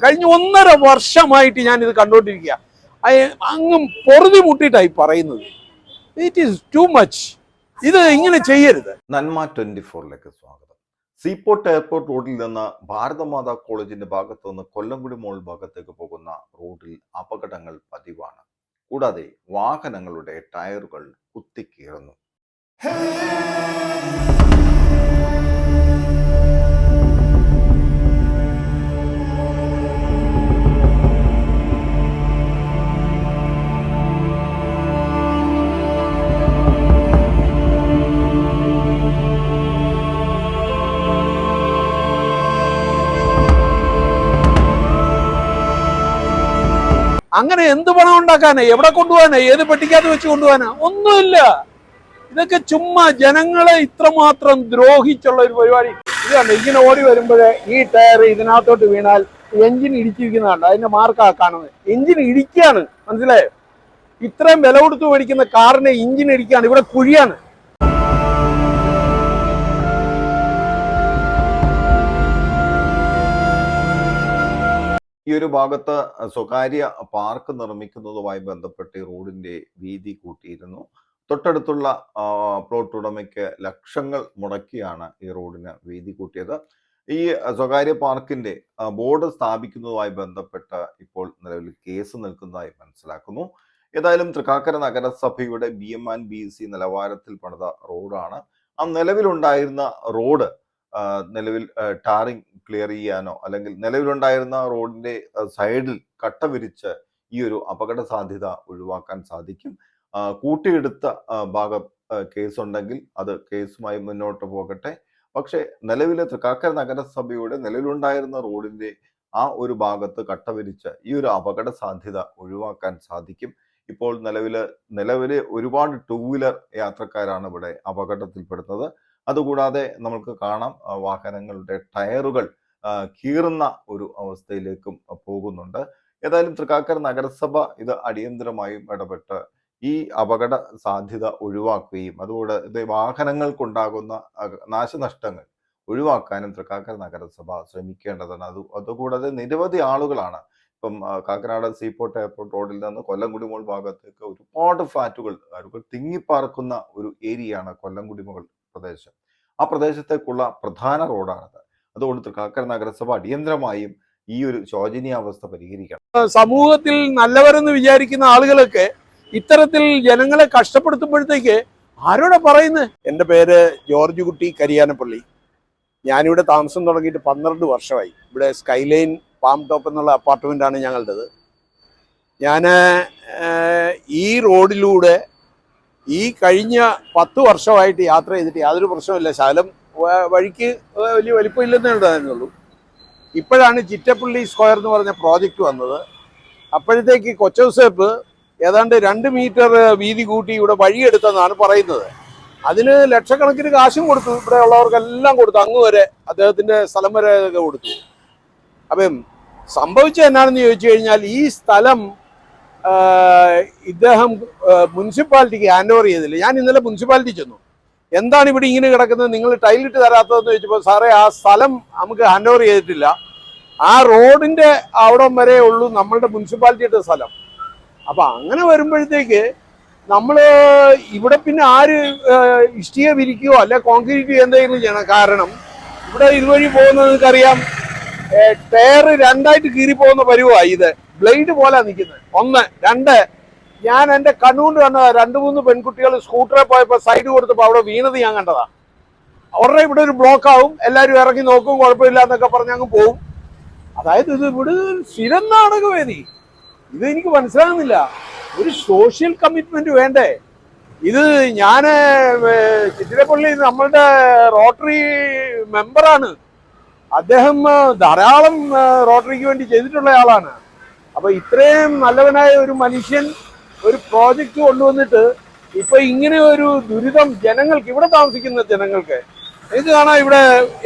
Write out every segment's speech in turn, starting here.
കഴിഞ്ഞ 1.5 വർഷമായിട്ട് ഞാൻ ഇത് കണ്ടുകൊണ്ടിരിക്കുക. അങ്ങും പൊറുതി മുട്ടിയിട്ടായി പറയുന്നത്. It is too much. ഇത് ഇങ്ങനെ ചെയ്യരുത്. നന്മ 24ലേക്ക് സ്വാഗതം. സീപോർട്ട് എയർപോർട്ട് റോഡിൽ നിന്ന് ഭാരതമാതാ കോളേജിന്റെ ഭാഗത്തു നിന്ന് കൊല്ലംകുടി മോൾ ഭാഗത്തേക്ക് പോകുന്ന റോഡിൽ അപകടങ്ങൾ പതിവാണ്. കൂടാതെ വാഹനങ്ങളുടെ ടയറുകൾ കുത്തിക്കീറുന്നു. അങ്ങനെ എന്ത് പണം ഉണ്ടാക്കാനാ? എവിടെ കൊണ്ടുപോകാനാ? ഏത് പെട്ടിക്കകത്ത് വെച്ച് കൊണ്ടുപോകാനാ? ഒന്നുമില്ല. ഇതൊക്കെ ചുമ്മാ ജനങ്ങളെ ഇത്രമാത്രം ദ്രോഹിച്ചുള്ള ഒരു പരിപാടി. ഇത് കണ്ടോ, ഇങ്ങനെ ഓടി വരുമ്പോഴേ ഈ ടയർ ഇതിനകത്തോട്ട് വീണാൽ എഞ്ചിൻ ഇടിച്ചിരിക്കുന്നതാണ്. അതിന്റെ മാർക്കാ കാണുന്നത്. എഞ്ചിൻ ഇടിക്കുകയാണ്, മനസ്സിലായോ? ഇത്രയും വില കൊടുത്ത് മേടിക്കുന്ന കാറിനെ എഞ്ചിൻ ഇടിക്കുകയാണ്. ഇവിടെ കുഴിയാണ്. ഈ ഒരു ഭാഗത്ത് സ്വകാര്യ പാർക്ക് നിർമ്മിക്കുന്നതുമായി ബന്ധപ്പെട്ട് റോഡിന്റെ വീതി കൂട്ടിയിരുന്നു. തൊട്ടടുത്തുള്ള പ്ലോട്ട് ഉടമയ്ക്ക് ലക്ഷങ്ങൾ മുടക്കിയാണ് ഈ റോഡിന് വീതി കൂട്ടിയത്. ഈ സ്വകാര്യ പാർക്കിന്റെ ബോർഡ് സ്ഥാപിക്കുന്നതുമായി ബന്ധപ്പെട്ട് ഇപ്പോൾ നിലവിൽ കേസ് നിൽക്കുന്നതായി മനസ്സിലാക്കുന്നു. ഏതായാലും തൃക്കാക്കര നഗരസഭയുടെ BM&BC നിലവാരത്തിൽ പണിത റോഡാണ്. ആ നിലവിലുണ്ടായിരുന്ന റോഡ് നിലവിൽ ടാറിങ് ക്ലിയർ ചെയ്യാനോ അല്ലെങ്കിൽ നിലവിലുണ്ടായിരുന്ന റോഡിന്റെ സൈഡിൽ കട്ട വിരിച്ച് ഈ ഒരു അപകട സാധ്യത ഒഴിവാക്കാൻ സാധിക്കും. കൂട്ടിയെടുത്ത ഭാഗം കേസുണ്ടെങ്കിൽ അത് കേസുമായി മുന്നോട്ട് പോകട്ടെ. പക്ഷെ നിലവിലെ തൃക്കാക്കര നഗരസഭയുടെ നിലവിലുണ്ടായിരുന്ന റോഡിന്റെ ആ ഒരു ഭാഗത്ത് കട്ട വിരിച്ച് ഈ ഒരു അപകട സാധ്യത ഒഴിവാക്കാൻ സാധിക്കും. ഇപ്പോൾ നിലവിലെ ഒരുപാട് 2 വീലർ യാത്രക്കാരാണ് ഇവിടെ അപകടത്തിൽപ്പെടുന്നത്. അതുകൂടാതെ നമുക്ക് കാണാം വാഹനങ്ങളുടെ ടയറുകൾ കീറുന്ന ഒരു അവസ്ഥയിലേക്കും പോകുന്നുണ്ട്. ഏതായാലും തൃക്കാക്കര നഗരസഭ ഇത് അടിയന്തരമായും ഇടപെട്ട് ഈ അപകട സാധ്യത ഒഴിവാക്കുകയും അതുകൂടാതെ വാഹനങ്ങൾക്കുണ്ടാകുന്ന നാശനഷ്ടങ്ങൾ ഒഴിവാക്കാനും തൃക്കാക്കര നഗരസഭ ശ്രമിക്കേണ്ടതാണ്. അതുകൂടാതെ നിരവധി ആളുകളാണ് ഇപ്പം കാക്കനാട് സീപോർട്ട് എയർപോർട്ട് റോഡിൽ നിന്ന് കൊല്ലംകുടി മോൾ ഭാഗത്തേക്ക് ഒരുപാട് ഫ്ലാറ്റുകൾ തിങ്ങിപ്പാർക്കുന്ന ഒരു ഏരിയയാണ് കൊല്ലംകുടി മോൾ പ്രദേശം. ആ പ്രദേശത്തേക്കുള്ള പ്രധാന റോഡാണത്. അതുകൊണ്ട് തൃക്കാക്കര നഗരസഭ അടിയന്തരമായും ഈ ഒരു ശോചനീയാവസ്ഥ പരിഹരിക്കണം. സമൂഹത്തിൽ നല്ലവരെന്ന് വിചാരിക്കുന്ന ആളുകളൊക്കെ ഇത്തരത്തിൽ ജനങ്ങളെ കഷ്ടപ്പെടുത്തുമ്പോഴത്തേക്ക് ആരോടാ പറയുന്നത്? എൻ്റെ പേര് ജോർജ് കുട്ടി കരിയാനപ്പള്ളി. ഞാനിവിടെ താമസം തുടങ്ങിയിട്ട് 12 വർഷമായി. ഇവിടെ സ്കൈലൈൻ പാം ടോപ്പ് എന്നുള്ള അപ്പാർട്ട്മെൻ്റാണ് ഞങ്ങളുടേത്. ഞാൻ ഈ റോഡിലൂടെ ഈ കഴിഞ്ഞ 10 വർഷമായിട്ട് യാത്ര ചെയ്തിട്ട് യാതൊരു പ്രശ്നമില്ല. ശകലം വഴിക്ക് വലിയ വലിപ്പമില്ലെന്നേ ഉണ്ടായിരുന്നുള്ളൂ. ഇപ്പോഴാണ് ചിറ്റപ്പള്ളി സ്ക്വയർ എന്ന് പറഞ്ഞ പ്രോജക്റ്റ് വന്നത്. അപ്പോഴത്തേക്ക് കൊച്ചൗസേപ്പ് ഏതാണ്ട് 2 മീറ്റർ വീതി കൂട്ടി ഇവിടെ വഴിയെടുത്തെന്നാണ് പറയുന്നത്. അതിന് ലക്ഷക്കണക്കിന് കാശും കൊടുത്തു. ഇവിടെ ഉള്ളവർക്കെല്ലാം കൊടുത്തു. അങ്ങ് വരെ അദ്ദേഹത്തിൻ്റെ സ്ഥലം വരെ ഒക്കെ കൊടുത്തു. അപ്പം സംഭവിച്ചത് എന്നാണെന്ന് ചോദിച്ചു കഴിഞ്ഞാൽ ഈ സ്ഥലം ഇദ്ദേഹം മുനിസിപ്പാലിറ്റിക്ക് ഹാൻഡ് ഓവർ ചെയ്തില്ല. ഞാൻ ഇന്നലെ മുനിസിപ്പാലിറ്റി ചെന്നു. എന്താണ് ഇവിടെ ഇങ്ങനെ കിടക്കുന്നത്, നിങ്ങൾ ടൈലിട്ട് തരാത്തതെന്ന് ചോദിച്ചപ്പോൾ, സാറേ ആ സ്ഥലം നമുക്ക് ഹാൻഡ് ഓവർ ചെയ്തിട്ടില്ല, ആ റോഡിൻ്റെ അവിടം വരെ ഉള്ളൂ നമ്മളുടെ മുനിസിപ്പാലിറ്റിയുടെ സ്ഥലം. അപ്പം അങ്ങനെ വരുമ്പോഴത്തേക്ക് നമ്മൾ ഇവിടെ പിന്നെ ആര് ഇഷ്ടിക വിരിക്കുകയോ അല്ലെ കോൺക്രീറ്റ് എന്തെങ്കിലും ചെയ്യണം. കാരണം ഇവിടെ ഇതുവഴി പോകുന്നത് നിങ്ങൾക്കറിയാം, ടയർ 2ആയിട്ട് കീറിപ്പോകുന്ന പരുവായി. ഇത് ബ്ലേഡ് പോലെ നിൽക്കുന്നത്. 1, 2 ഞാൻ എൻ്റെ കണ്ണുകൊണ്ട് കണ്ടതാ. 2-3 പെൺകുട്ടികൾ സ്കൂട്ടറിൽ പോയപ്പോൾ സൈഡ് കൊടുത്തപ്പോൾ അവിടെ വീണത് ഞാൻ കണ്ടതാ. ഉടനെ ഇവിടെ ഒരു ബ്ലോക്ക് ആവും, എല്ലാവരും ഇറങ്ങി നോക്കും, കുഴപ്പമില്ല എന്നൊക്കെ പറഞ്ഞ് അങ്ങ് പോവും. അതായത് ഇത് ഇവിടെ സ്ഥിരം നാടകവേദി. ഇത് എനിക്ക് മനസ്സിലാകുന്നില്ല. ഒരു സോഷ്യൽ കമ്മിറ്റ്മെന്റ് വേണ്ടേ? ഇത് ഞാൻ ചിറ്റിലപ്പള്ളി നമ്മളുടെ റോട്ടറി മെമ്പറാണ്. അദ്ദേഹം ധാരാളം റോട്ടറിക്ക് വേണ്ടി ചെയ്തിട്ടുള്ള ആളാണ്. അപ്പൊ ഇത്രയും നല്ലവനായ ഒരു മനുഷ്യൻ ഒരു പ്രോജക്റ്റ് കൊണ്ടുവന്നിട്ട് ഇപ്പൊ ഇങ്ങനെ ഒരു ദുരിതം ജനങ്ങൾക്ക്, ഇവിടെ താമസിക്കുന്ന ജനങ്ങൾക്ക് ഇത് കാണാം. ഇവിടെ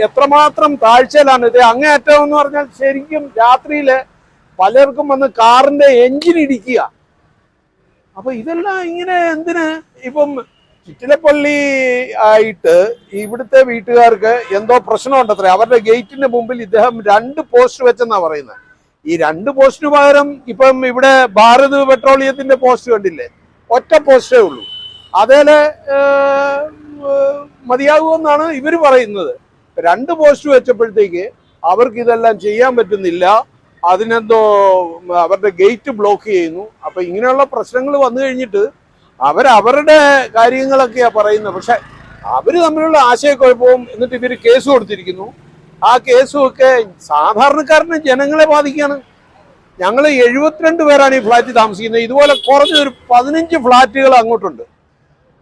എത്രമാത്രം താഴ്ചയിലാണ് ഇത്. അങ്ങേയറ്റം എന്ന് പറഞ്ഞാൽ ശരിക്കും രാത്രിയില് പലർക്കും വന്ന് കാറിന്റെ എഞ്ചിൻ ഇടിക്കുക. അപ്പൊ ഇതെല്ലാം ഇങ്ങനെ എന്തിന്? ഇപ്പം ചിറ്റിലപ്പള്ളി ആയിട്ട് ഇവിടുത്തെ വീട്ടുകാർക്ക് എന്തോ പ്രശ്നമുണ്ടത്രേ. അവരുടെ ഗേറ്റിന്റെ മുമ്പിൽ ഇദ്ദേഹം 2 പോസ്റ്റ് വെച്ചെന്നാ പറയുന്നത്. ഈ 2 പോസ്റ്റിന് പകരം ഇപ്പം ഇവിടെ ഭാരത് പെട്രോളിയത്തിന്റെ പോസ്റ്റ് കണ്ടില്ലേ, ഒറ്റ പോസ്റ്റേ ഉള്ളൂ. അതേലെ മതിയാകുമെന്നാണ് ഇവർ പറയുന്നത്. 2 പോസ്റ്റ് വെച്ചപ്പോഴത്തേക്ക് അവർക്ക് ഇതെല്ലാം ചെയ്യാൻ പറ്റുന്നില്ല. അതിനെന്തോ അവരുടെ ഗേറ്റ് ബ്ലോക്ക് ചെയ്യുന്നു. അപ്പൊ ഇങ്ങനെയുള്ള പ്രശ്നങ്ങൾ വന്നു കഴിഞ്ഞിട്ട് അവരുടെ കാര്യങ്ങളൊക്കെയാ പറയുന്നത്. പക്ഷെ അവര് തമ്മിലുള്ള ആശയക്കുഴപ്പവും എന്നിട്ട് ഇവര് കേസ് കൊടുത്തിരിക്കുന്നു. ആ കേസും ഒക്കെ സാധാരണക്കാരന് ജനങ്ങളെ ബാധിക്കുകയാണ്. ഞങ്ങൾ 72 പേരാണ് ഈ ഫ്ലാറ്റിൽ താമസിക്കുന്നത്. ഇതുപോലെ കുറഞ്ഞൊരു 15 ഫ്ലാറ്റുകൾ അങ്ങോട്ടുണ്ട്.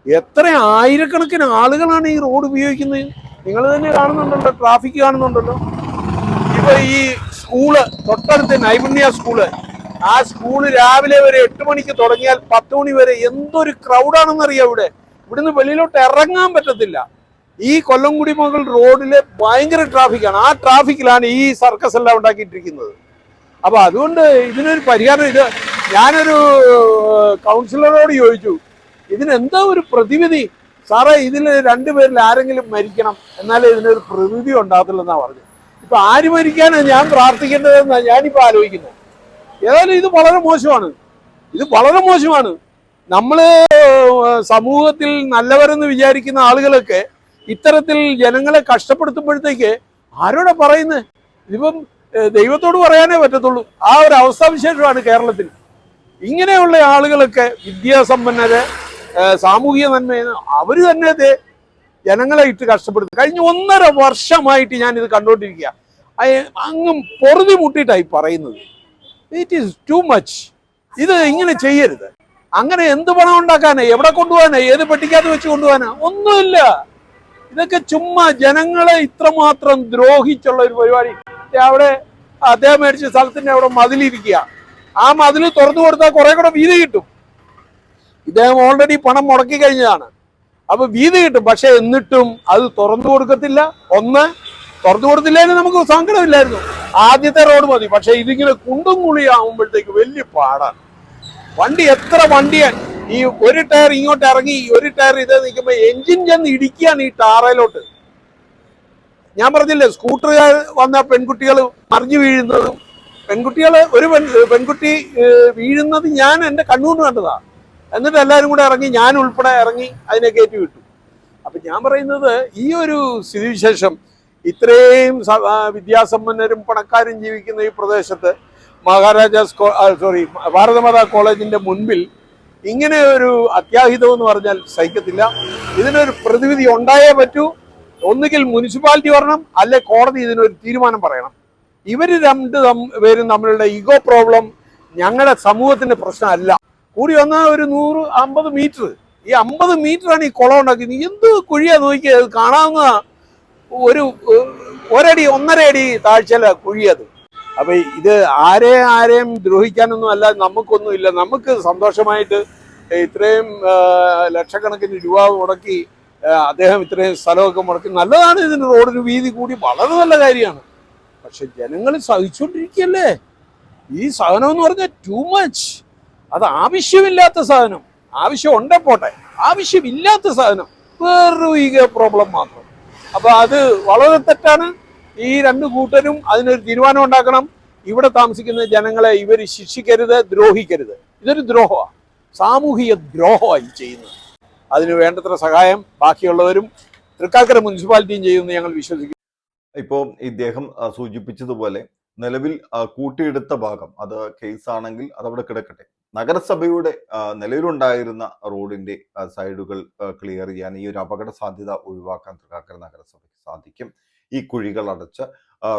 എത്ര ആയിരക്കണക്കിന് ആളുകളാണ് ഈ റോഡ് ഉപയോഗിക്കുന്നത്. നിങ്ങൾ തന്നെ കാണുന്നുണ്ടല്ലോ, ട്രാഫിക് കാണുന്നുണ്ടല്ലോ. ഇപ്പൊ ഈ സ്കൂള് തൊട്ടടുത്ത് നൈപുണ്യ സ്കൂള്, ആ സ്കൂള് രാവിലെ വരെ 8 മണിക്ക് തുടങ്ങിയാൽ 10 മണി വരെ എന്തൊരു ക്രൗഡാണെന്നറിയാം. ഇവിടുന്ന് വെളിയിലോട്ട് ഇറങ്ങാൻ പറ്റത്തില്ല. ഈ കൊല്ലംകുടി മുകൾ റോഡില് ഭയങ്കര ട്രാഫിക്കാണ്. ആ ട്രാഫിക്കിലാണ് ഈ സർക്കസ് എല്ലാം ഉണ്ടാക്കിയിട്ടിരിക്കുന്നത്. അപ്പൊ അതുകൊണ്ട് ഇതിനൊരു പരിഹാരം, ഞാനൊരു കൗൺസിലറോട് ചോദിച്ചു, ഇതിനെന്താ ഒരു പ്രതിവിധി സാറേ? ഇതിൽ 2 പേരിൽ ആരെങ്കിലും മരിക്കണം, എന്നാലേ ഇതിനൊരു പ്രതിവിധി ഉണ്ടാകത്തില്ലെന്നാ പറഞ്ഞു. ഇപ്പൊ ആര് മരിക്കാനാണ് ഞാൻ പ്രാർത്ഥിക്കേണ്ടതെന്നാണ് ഞാനിപ്പോ ആലോചിക്കുന്നത്. ഏതായാലും ഇത് വളരെ മോശമാണ്. നമ്മള് സമൂഹത്തിൽ നല്ലവരെന്ന് വിചാരിക്കുന്ന ആളുകളൊക്കെ ഇത്തരത്തിൽ ജനങ്ങളെ കഷ്ടപ്പെടുത്തുമ്പോഴത്തേക്ക് ആരോടാ പറയുന്നത്? ഇതിപ്പം ദൈവത്തോട് പറയാനേ പറ്റത്തുള്ളൂ. ആ ഒരു അവസ്ഥാവിശേഷമാണ് കേരളത്തിൽ. ഇങ്ങനെയുള്ള ആളുകളൊക്കെ വിദ്യാസമ്പന്നര്, സാമൂഹിക നന്മ, അവര് തന്നെ ജനങ്ങളെ ഇട്ട് കഷ്ടപ്പെടുത്തും. കഴിഞ്ഞ 1.5 വർഷമായിട്ട് ഞാൻ ഇത് കണ്ടുകൊണ്ടിരിക്കുക. അങ്ങും പൊറുതി മുട്ടിയിട്ടായി പറയുന്നത്. It is too much. ഇത് ഇങ്ങനെ ചെയ്യരുത്. അങ്ങനെ എന്ത് പണം ഉണ്ടാക്കാനാ? എവിടെ കൊണ്ടുപോകാനാ? ഏത് പെട്ടിക്കകത്ത് വെച്ച് കൊണ്ടുപോകാനാ? ഒന്നുമില്ല. ഇതൊക്കെ ചുമ്മാ ജനങ്ങളെ ഇത്രമാത്രം ദ്രോഹിച്ചുള്ള ഒരു പരിപാടി. അവിടെ അദ്ദേഹം മേടിച്ച സ്ഥലത്തിന്റെ അവിടെ മതിലിരിക്കുക. ആ മതിൽ തുറന്നു കൊടുത്താൽ കുറെ കൂടെ വീതി കിട്ടും. ഇദ്ദേഹം ഓൾറെഡി പണം മുടക്കി കഴിഞ്ഞതാണ്. അപ്പൊ വീതി കിട്ടും. പക്ഷെ എന്നിട്ടും അത് തുറന്നു കൊടുക്കത്തില്ല. തുറന്നു കൊടുത്തില്ലെങ്കിൽ നമുക്ക് സങ്കടമില്ലായിരുന്നു. ആദ്യത്തെ റോഡ് മതി. പക്ഷെ ഇതിങ്ങനെ കുണ്ടും കുളിയാവുമ്പോഴത്തേക്ക് വലിയ പാടാണ്. എത്ര വണ്ടിയാണ് ഈ ഒരു ടയർ ഇങ്ങോട്ട് ഇറങ്ങി, ഒരു ടയർ ഇത് നിൽക്കുമ്പോ എഞ്ചിൻ ചെന്ന് ഇടിക്കുകയാണ് ഈ ടാറയിലോട്ട്. ഞാൻ പറഞ്ഞില്ലേ, സ്കൂട്ടറുകാർ വന്ന പെൺകുട്ടികൾ മറിഞ്ഞു വീഴുന്നതും, ഒരു പെൺകുട്ടി വീഴുന്നത് ഞാൻ എൻ്റെ കണ്ണുകൊണ്ട് കണ്ടതാ. എന്നിട്ട് എല്ലാവരും കൂടെ ഇറങ്ങി, ഞാൻ ഉൾപ്പെടെ ഇറങ്ങി അതിനെ കയറ്റി വിട്ടു. അപ്പൊ ഞാൻ പറയുന്നത്, ഈ ഒരു സ്ഥിതിവിശേഷം ഇത്രയും വിദ്യാസമ്പന്നരും പണക്കാരും ജീവിക്കുന്ന ഈ പ്രദേശത്ത് ഭാരതമാതാ കോളേജിന്റെ മുൻപിൽ ഇങ്ങനെ ഒരു അത്യാഹിതം എന്ന് പറഞ്ഞാൽ സഹിക്കത്തില്ല. ഇതിനൊരു പ്രതിവിധി ഉണ്ടായേ പറ്റൂ. ഒന്നുകിൽ മുനിസിപ്പാലിറ്റി വരണം, അല്ലെ കോടതി ഇതിനൊരു തീരുമാനം പറയണം. ഇവര് 2 പേരും തമ്മിലുള്ള ഈഗോ പ്രോബ്ലം ഞങ്ങളുടെ സമൂഹത്തിന്റെ പ്രശ്നമല്ല. കൂടി വന്നാൽ ഒരു 150 മീറ്റർ, ഈ 50 മീറ്ററാണ് ഈ കുളം ഉണ്ടാക്കിയത്. എന്ത് കുഴിയാ നോക്കിയത്, കാണാവുന്ന ഒരടി 1.5 അടി താഴ്ചയില കുഴിയത്. അപ്പൊ ഇത് ആരെയും ദ്രോഹിക്കാനൊന്നും അല്ല, നമുക്കൊന്നുമില്ല. നമുക്ക് സന്തോഷമായിട്ട് ഇത്രയും ലക്ഷക്കണക്കിന് രൂപ മുടക്കി അദ്ദേഹം ഇത്രയും സ്ഥലമൊക്കെ മുടക്കി, നല്ലതാണ്. ഇതിന് റോഡിന് വീതി കൂടി വളരെ നല്ല കാര്യമാണ്. പക്ഷെ ജനങ്ങൾ സഹിച്ചുകൊണ്ടിരിക്കുകയല്ലേ. ഈ സാധനം എന്ന് പറഞ്ഞാൽ ടു മച്ച്. അത് ആവശ്യമില്ലാത്ത സാധനം. ആവശ്യം ഉണ്ടേ പോട്ടെ, ആവശ്യമില്ലാത്ത സാധനം വേറൊരു ഈഗോ പ്രോബ്ലം മാത്രം. അപ്പൊ അത് വളരെ തെറ്റാണ്. ഈ 2 കൂട്ടരും അതിനൊരു തീരുമാനം ഉണ്ടാക്കണം. ഇവിടെ താമസിക്കുന്ന ജനങ്ങളെ ഇവർ ശിക്ഷിക്കരുത്, ദ്രോഹിക്കരുത്. ഇതൊരു ദ്രോഹമാണ്, സാമൂഹിക ദ്രോഹമായി ചെയ്യുന്നത്. അതിന് വേണ്ടത്ര സഹായം ബാക്കിയുള്ളവരും തൃക്കാക്കര മുനിസിപ്പാലിറ്റിയും ചെയ്യുമെന്ന് ഞങ്ങൾ വിശ്വസിക്കുന്നു. ഇപ്പോൾ ഇദ്ദേഹം സൂചിപ്പിച്ചതുപോലെ നിലവിൽ കൂട്ടിയെടുത്ത ഭാഗം അത് കേസാണെങ്കിൽ അതവിടെ കിടക്കട്ടെ. നഗരസഭയുടെ നിലവിലുണ്ടായിരുന്ന റോഡിന്റെ സൈഡുകൾ ക്ലിയർ ചെയ്യാൻ, ഈ ഒരു അപകട സാധ്യത ഒഴിവാക്കാൻ തൃക്കാക്കര നഗരസഭയ്ക്ക് സാധിക്കും. ഈ കുഴികൾ അടച്ച്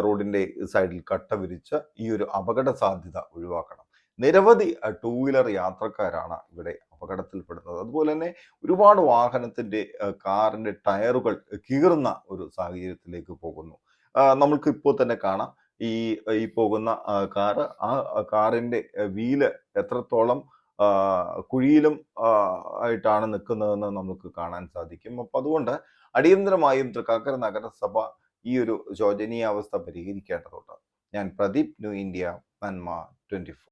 റോഡിന്റെ സൈഡിൽ കട്ട വിരിച്ച് ഈ ഒരു അപകട സാധ്യത ഒഴിവാക്കണം. നിരവധി 2 വീലർ യാത്രക്കാരാണ് ഇവിടെ അപകടത്തിൽപ്പെടുന്നത്. അതുപോലെ തന്നെ ഒരുപാട് വാഹനത്തിന്റെ കാറിന്റെ ടയറുകൾ കീറുന്ന ഒരു സാഹചര്യത്തിലേക്ക് പോകുന്നു. നമുക്ക് ഇപ്പോൾ തന്നെ കാണാം, ഈ പോകുന്ന കാറ്, ആ കാറിന്റെ വീല് എത്രത്തോളം കുഴിയിലും ആയിട്ടാണ് നിൽക്കുന്നതെന്ന് നമുക്ക് കാണാൻ സാധിക്കും. അപ്പൊ അതുകൊണ്ട് അടിയന്തരമായും തൃക്കാക്കര നഗരസഭ ഈ ഒരു ശോചനീയാവസ്ഥ പരിഹരിക്കേണ്ടതുണ്ട്. ഞാൻ പ്രദീപ്, ന്യൂ ഇന്ത്യ നന്മ 24.